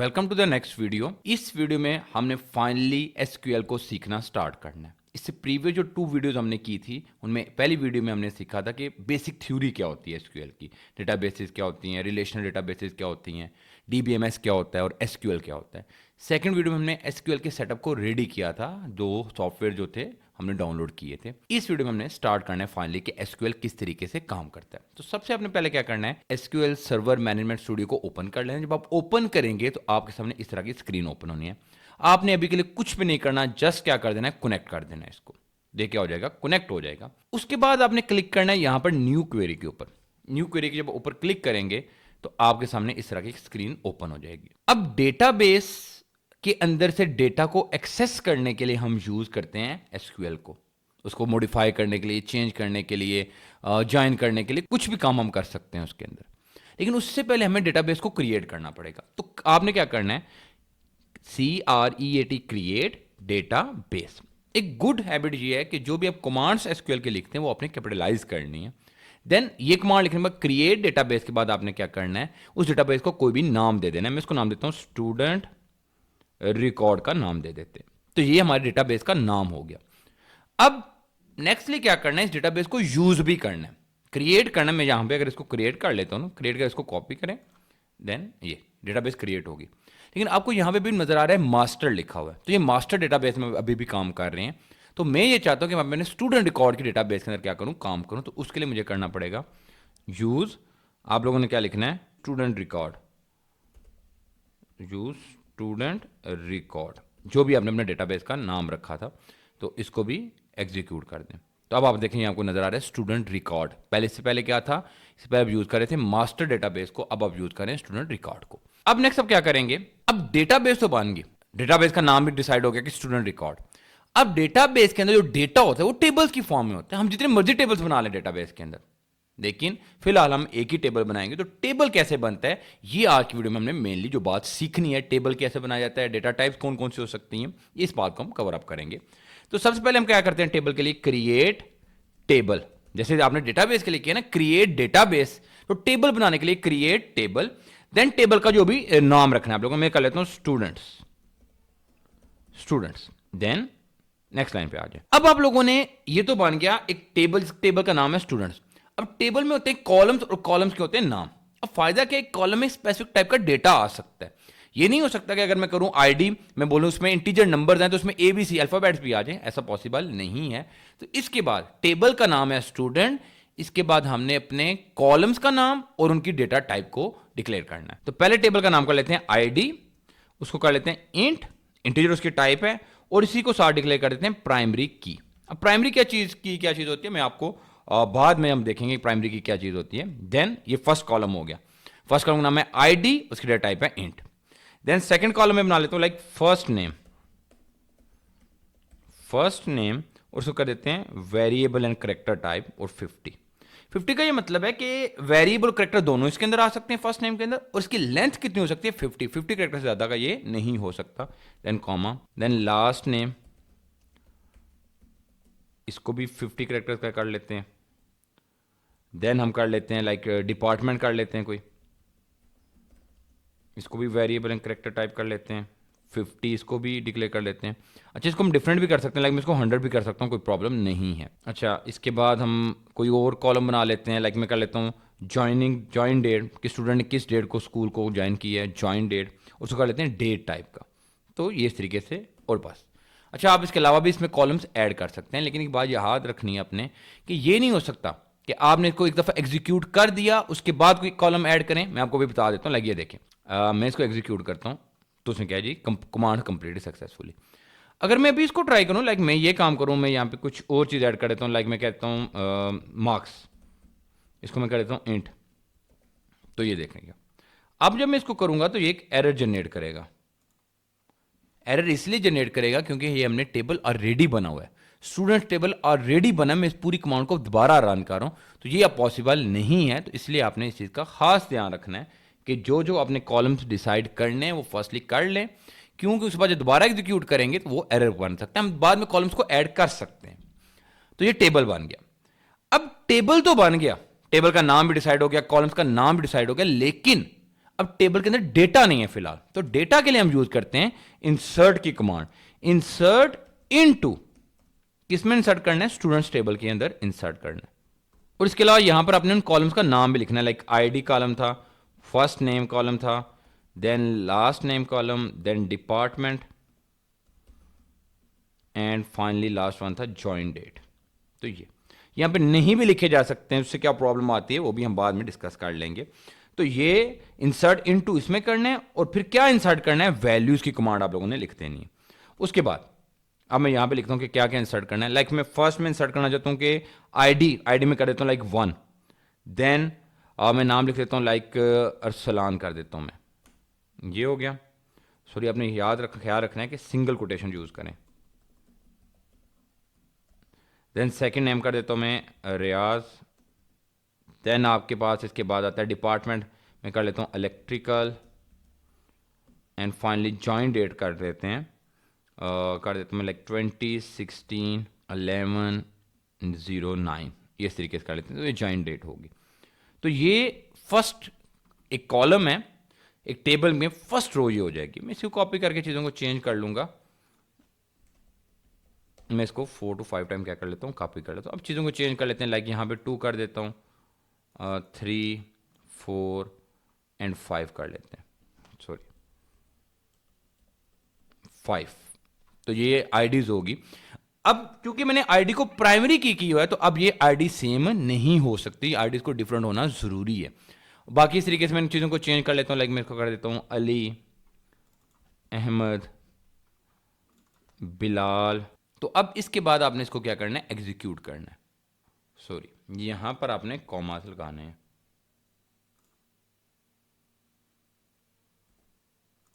Welcome to the next video. इस वीडियो में हमने फाइनली एसक्यूएल को सीखना स्टार्ट करना है। इससे प्रीवियस जो 2 वीडियोस हमने की थी उनमें पहली वीडियो में हमने सीखा था कि बेसिक थ्योरी क्या होती है एसक्यूएल की, डेटाबेसेस क्या होती हैं, रिलेशनल डेटाबेसेस क्या होती हैं, डीबीएमएस क्या होता है और एसक्यूएल क्या होता है। सेकंड वीडियो में हमने एसक्यूएल के सेटअप को रेडी किया था, 2 सॉफ्टवेयर जो थे हमने डाउनलोड किए थे। इस वीडियो में हमने स्टार्ट करना है फाइनली कि एसक्यूएल किस तरीके से काम करता है। तो सबसे आपने पहले क्या करना है, एसक्यूएल सर्वर मैनेजमेंट स्टूडियो को ओपन कर लेना। जब आप ओपन करेंगे तो आपके सामने इस तरह की स्क्रीन ओपन होनी है। आपने अभी के लिए कुछ भी नहीं करना, जस्ट क्या कर देना है, कनेक्ट कर देना है। इसको देख क्या हो जाएगा, कनेक्ट हो जाएगा। उसके बाद आपने क्लिक करना है यहां पर न्यू क्वेरी के ऊपर। न्यू क्वेरी के जब ऊपर क्लिक करेंगे तो आपके सामने इस तरह की स्क्रीन ओपन हो जाएगी। अब डेटाबेस के अंदर से डेटा को एक्सेस करने के लिए हम यूज करते हैं एसक्यूएल को। उसको मॉडिफाई करने के लिए, चेंज करने के लिए, ज्वाइन करने के लिए कुछ भी काम हम कर सकते हैं उसके अंदर। लेकिन उससे पहले हमें डेटाबेस को क्रिएट करना पड़ेगा। तो आपने क्या करना है, CREAT क्रिएट डेटाबेस। एक गुड हैबिट ये है कि जो भी आप कमांड्स एसक्यूएल के लिखते हैं वो आपने कैपिटलाइज करनी है। देन ये कमांड लिखने के बाद क्रिएट डेटाबेस के बाद आपने क्या करना है, उस डेटाबेस को कोई भी नाम दे देना है। मैं इसको नाम देता हूं स्टूडेंट रिकॉर्ड का नाम दे देते हैं। तो ये हमारे डेटाबेस का नाम हो गया। अब नेक्स्टली क्या करना है, इस डेटाबेस को यूज भी करना है, क्रिएट करना है। मैं यहां पे अगर इसको क्रिएट कर लेता हूं, क्रिएट कर इसको कॉपी करें, देन ये डेटाबेस क्रिएट होगी। लेकिन आपको यहां पे भी नजर आ रहा है मास्टर लिखा हुआ है, तो ये मास्टर डेटाबेस में अभी भी काम कर रहे हैं। तो मैं ये चाहता हूं कि मैंने स्टूडेंट रिकॉर्ड की डेटाबेस के अंदर क्या करूं, काम करूं। तो उसके लिए मुझे करना पड़ेगा यूज, आप लोगों ने क्या लिखना है, student record, use student record, जो भी आपने अपने डेटाबेस का नाम रखा था। तो इसको भी एग्जीक्यूट कर दें। तो अब आप देखेंगे आपको नजर आ रहा है स्टूडेंट रिकॉर्ड। पहले से पहले क्या था, इससे पहले आप यूज कर रहे थे मास्टर डेटाबेस को, अब आप यूज कर रहे हैं स्टूडेंट रिकॉर्ड को। अब नेक्स्ट अब क्या करेंगे, अब डेटाबेस तो बन गई, डेटाबेस का नाम भी डिसाइड हो गया कि स्टूडेंट रिकॉर्ड। अब डेटाबेस के अंदर जो डेटा होता है वो टेबल्स की फॉर्म में होता है। हम जितने मर्जी टेबल्स बना लें डेटाबेस के अंदर, लेकिन फिलहाल हम एक ही टेबल बनाएंगे। तो टेबल कैसे बनता है, ये आज की वीडियो में हमने मेनली जो बात सीखनी है, टेबल कैसे बनाया जाता है, डेटा टाइप्स कौन कौन सी हो सकती हैं, इस बात को हम कवर अप करेंगे। तो सबसे पहले हम क्या करते हैं, टेबल के लिए क्रिएट टेबल। जैसे आपने डेटाबेस के लिए किया ना क्रिएट डेटाबेस, तो टेबल बनाने के लिए क्रिएट टेबल। देन टेबल का जो भी नाम रखना है आप लोगों को, मैं कर लेता हूं स्टूडेंट्स। देन नेक्स्ट लाइन पे आ जाए। अब आप लोगों ने ये तो बन गया एक टेबल का नाम है स्टूडेंट्स। अब टेबल में होते हैं कॉलम्स और कॉलम्स के होते हैं नाम। अब फायदा क्या है, एक कॉलम में स्पेसिफिक टाइप का डेटा आ सकता है। ये नहीं हो सकता कि अगर मैं करूं आईडी, मैं बोलूं उसमें इंटीजर नंबर्स हैं तो उसमें ABC अल्फाबेट्स भी आ जाए, ऐसा पॉसिबल नहीं है। तो इसके बाद टेबल का नाम है स्टूडेंट, इसके बाद हमने अपने कॉलम्स का नाम और उनकी डेटा टाइप को डिक्लेयर करना है। तो पहले टेबल का नाम कर लेते हैं ID, उसको कर लेते हैं इंट, इंटीजर उसकी टाइप है, और इसी को साथ डिक्लेयर कर देते हैं प्राइमरी की। अब प्राइमरी क्या चीज होती है, मैं आपको बाद में हम देखेंगे प्राइमरी की क्या चीज होती है। देन ये फर्स्ट कॉलम हो गया, फर्स्ट कॉलम का नाम है ID, उसकी डेटा टाइप है इंट। देन सेकंड कॉलम में बना लेता हूं लाइक फर्स्ट नेम, और उसको कर देते हैं वेरिएबल एंड करेक्टर टाइप और 50 का ये मतलब है कि वेरिएबल करेक्टर दोनों इसके अंदर आ सकते हैं फर्स्ट नेम के अंदर, और इसकी लेंथ कितनी हो सकती है 50 करेक्टर से ज्यादा का ये नहीं हो सकता। Then comma, then last name, इसको भी 50 करेक्टर्स का कर लेते हैं। देन हम कर लेते हैं लाइक डिपार्टमेंट कर लेते हैं कोई, इसको भी वेरिएबल एंड करेक्टर टाइप कर लेते हैं, 50 इसको भी डिक्लेयर कर लेते हैं। अच्छा, इसको हम डिफरेंट भी कर सकते हैं, लाइक मैं इसको 100 भी कर सकता हूँ, कोई प्रॉब्लम नहीं है। अच्छा, इसके बाद हम कोई और कॉलम बना लेते हैं, लाइक मैं कर लेता हूँ ज्वाइन डेट, कि स्टूडेंट ने किस डेट को स्कूल को ज्वाइन किया है, ज्वाइन डेट, उसको कर लेते हैं डेट टाइप का। तो ये इस तरीके से, और बस। अच्छा, आप इसके अलावा भी इसमें कॉलम्स ऐड कर सकते हैं, लेकिन एक बात याद रखनी है अपने कि ये नहीं हो सकता कि आपने इसको एक दफ़ा एग्जीक्यूट कर दिया उसके बाद कोई कॉलम ऐड करें। मैं आपको भी बता देता हूँ, लाइक ये देखें, मैं इसको एग्जीक्यूट करता हूँ तो उसमें क्या है जी, कमांड कंप्लीट सक्सेसफुली। अगर मैं अभी इसको ट्राई करूँ, लाइक मैं ये काम करूँ, मैं यहाँ पे कुछ और चीज़ ऐड कर देता हूँ, लाइक मैं कहता हूँ मार्क्स, इसको मैं कर देता हूँ इंट। तो ये देखेंगे, अब जब मैं इसको करूँगा तो ये एक एरर जनरेट करेगा। एरर इसलिए जनरेट करेगा क्योंकि ये हमने टेबल ऑलरेडी बना हुआ है, स्टूडेंट टेबल ऑलरेडी बना, मैं इस पूरी कमांड को दोबारा रन कर रहा हूँ, तो ये अब पॉसिबल नहीं है। तो इसलिए आपने इस चीज़ का खास ध्यान रखना है कि जो जो अपने कॉलम्स डिसाइड करने हैं वो फर्स्टली कर लें, क्योंकि उसके बाद जब दोबारा एग्जीक्यूट करेंगे तो वो एरर बन सकता है, हम बाद में कॉलम्स को ऐड कर सकते हैं। तो ये टेबल बन गया। अब टेबल तो बन गया, टेबल का नाम भी डिसाइड हो गया, कॉलम्स का नाम भी डिसाइड हो गया, लेकिन अब टेबल के अंदर डेटा नहीं है फिलहाल, तो डेटा के लिए हम यूज करते हैं इंसर्ट की कमांड। इंसर्ट इनटू, किसमें इंसर्ट करना है? स्टूडेंट्स टेबल के अंदर इंसर्ट करना है। और इसके अलावा यहां पर आपने उन कॉलम्स का नाम भी लिखना है, लाइक आईडी कॉलम था, फर्स्ट नेम कॉलम था, then last name column, then department, and finally last one था ज्वाइन डेट। तो ये यहां पे नहीं भी लिखे जा सकते हैं, उससे क्या प्रॉब्लम आती है वो भी हम बाद में डिस्कस कर लेंगे। तो ये इंसर्ट इनटू इसमें करना है, और फिर क्या इंसर्ट करना है? वैल्यूज की कमांड आप लोगों ने लिख देनी है। उसके बाद अब मैं यहां पे लिखता हूं कि क्या क्या इंसर्ट करना है। लाइक मैं फर्स्ट में इंसर्ट करना चाहता हूं कि आईडी में कर देता हूं लाइक 1, देन मैं नाम लिख देता हूं लाइक अरसलान कर देता हूं मैं। ये हो गया। सॉरी, आपने ख्याल रखना है कि सिंगल कोटेशन यूज करें। देन सेकंड नेम कर देता हूं मैं रियाज। देन आपके पास इसके बाद आता है डिपार्टमेंट, मैं कर लेता हूं electrical, and finally join date कर देते हैं, कर देता हूं मैं लाइक 20/16/11/09, इस तरीके से कर लेते हैं, तो ये ज्वाइन डेट होगी। तो ये फर्स्ट एक कॉलम है, एक टेबल में फर्स्ट रो ये हो जाएगी। मैं इसको कॉपी करके चीज़ों को चेंज कर लूँगा। मैं इसको 4 to 5 टाइम क्या कर लेता हूँ, कॉपी कर लेता हूँ। अब चीज़ों को चेंज कर लेते हैं, लाइक यहाँ पे 2 कर देता हूँ, 3, 4 एंड 5 कर लेते हैं, सॉरी 5। तो ये आईडीज होगी। अब क्योंकि मैंने आईडी को प्राइमरी की हुआ है, तो अब ये आईडी सेम नहीं हो सकती, आईडीज को डिफरेंट होना जरूरी है। बाकी इस तरीके से मैं चीज़ों को चेंज कर लेता हूँ, लाइक मैं इसको कर देता हूँ अली, अहमद, बिलाल। तो अब इसके बाद आपने इसको क्या करना है? एग्जीक्यूट करना है। सॉरी, यहां पर आपने कॉमास लगाने हैं,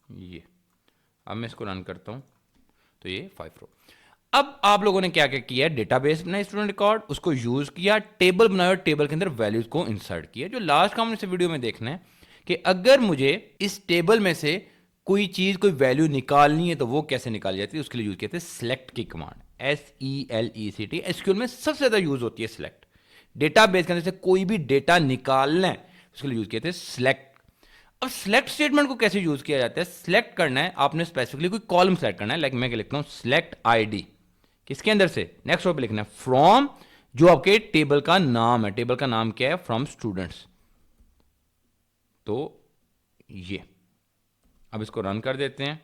ये। अब मैं इसको रन करता हूं, तो ये 5 रो। अब आप लोगों ने क्या क्या किया? डेटाबेस बनाया स्टूडेंट रिकॉर्ड, उसको यूज किया, टेबल बनाया और टेबल के अंदर वैल्यूज को इंसर्ट किया। जो लास्ट काम इस वीडियो में देखना है कि अगर मुझे इस टेबल में से कोई चीज, कोई वैल्यू निकालनी है तो वो कैसे निकाली जाती है, उसके लिए यूज किया सेलेक्ट की कमांड, SELECT। एसक्यूएल में सबसे ज्यादा यूज होती है सेलेक्ट। डेटाबेस के अंदर से कोई भी डेटा निकालना है उसके लिए यूज किया सेलेक्ट। अब सिलेक्ट स्टेटमेंट को कैसे यूज किया जाता है? सिलेक्ट करना है आपने, स्पेसिफिकली कोई कॉलम सेलेक्ट करना है, लाइक मैं क्या लिखता हूं, सिलेक्ट आईडी, किसके अंदर से? नेक्स्ट रो पे लिखना है फ्रॉम, जो आपके टेबल का नाम है। टेबल का नाम क्या है? From students. तो ये अब इसको रन कर देते हैं,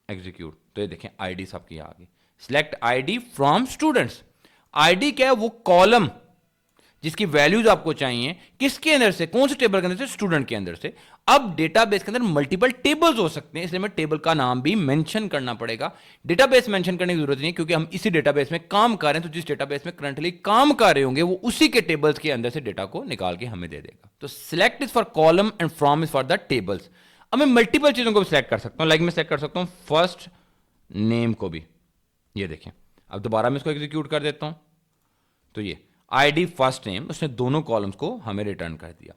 एग्जीक्यूट। तो ये देखें आईडी आपकी आ गई, select ID from students. ID क्या है? वो कॉलम जिसकी वैल्यूज आपको चाहिए, किसके अंदर से? कौन से टेबल के अंदर से? स्टूडेंट के अंदर से। अब डेटाबेस के अंदर मल्टीपल टेबल्स हो सकते हैं, इसलिए मैं टेबल का नाम भी मेंशन करना पड़ेगा। डेटाबेस मेंशन करने की जरूरत नहीं, क्योंकि हम इसी डेटाबेस में काम कर रहे हैं, तो जिस डेटाबेस में करंटली काम कर रहे होंगे वो उसी के टेबल्स के अंदर से डेटा को निकाल के हमें दे देगा। तो select is for column and from is for the tables. अब मैं मल्टीपल चीजों को भी सिलेक्ट कर सकता हूं, लाइक मैं सिलेक्ट कर सकता हूं फर्स्ट नेम को भी, ये देखें। अब दोबारा मैं इसको एग्जीक्यूट कर देता हूं, तो ये आईडी फर्स्ट नेम, उसने दोनों कॉलम्स को हमें रिटर्न कर दिया।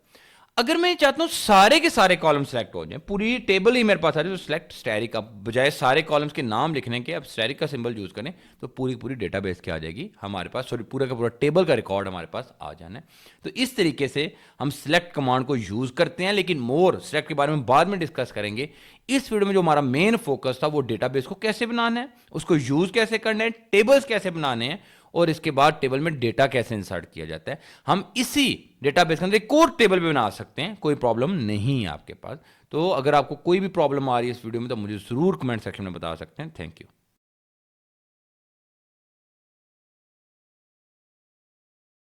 अगर मैं चाहता हूं सारे के सारे कॉलम सेलेक्ट हो जाए, पूरी टेबल ही मेरे पास आ रही है, तो सिलेक्ट स्टैटिक, अब बजाय सारे कॉलम्स के नाम लिखने के अब स्टैटिक का सिंबल यूज करें, तो पूरी डेटाबेस क्या आ जाएगी हमारे पास, सॉरी पूरा का पूरा टेबल का रिकॉर्ड हमारे पास आ जाना है। तो इस तरीके से हम सिलेक्ट कमांड को यूज करते हैं, लेकिन मोर सिलेक्ट के बारे में बाद में डिस्कस करेंगे। इस वीडियो में जो हमारा मेन फोकस था वो डेटाबेस को कैसे बनाना है, उसको यूज कैसे करना है, टेबल्स कैसे बनाने हैं, और इसके बाद टेबल में डेटा कैसे इंसर्ट किया जाता है। हम इसी डेटाबेस के अंदर एक और टेबल भी बना सकते हैं, कोई प्रॉब्लम नहीं है आपके पास। तो अगर आपको कोई भी प्रॉब्लम आ रही है इस वीडियो में तो मुझे जरूर कमेंट सेक्शन में बता सकते हैं। Thank you.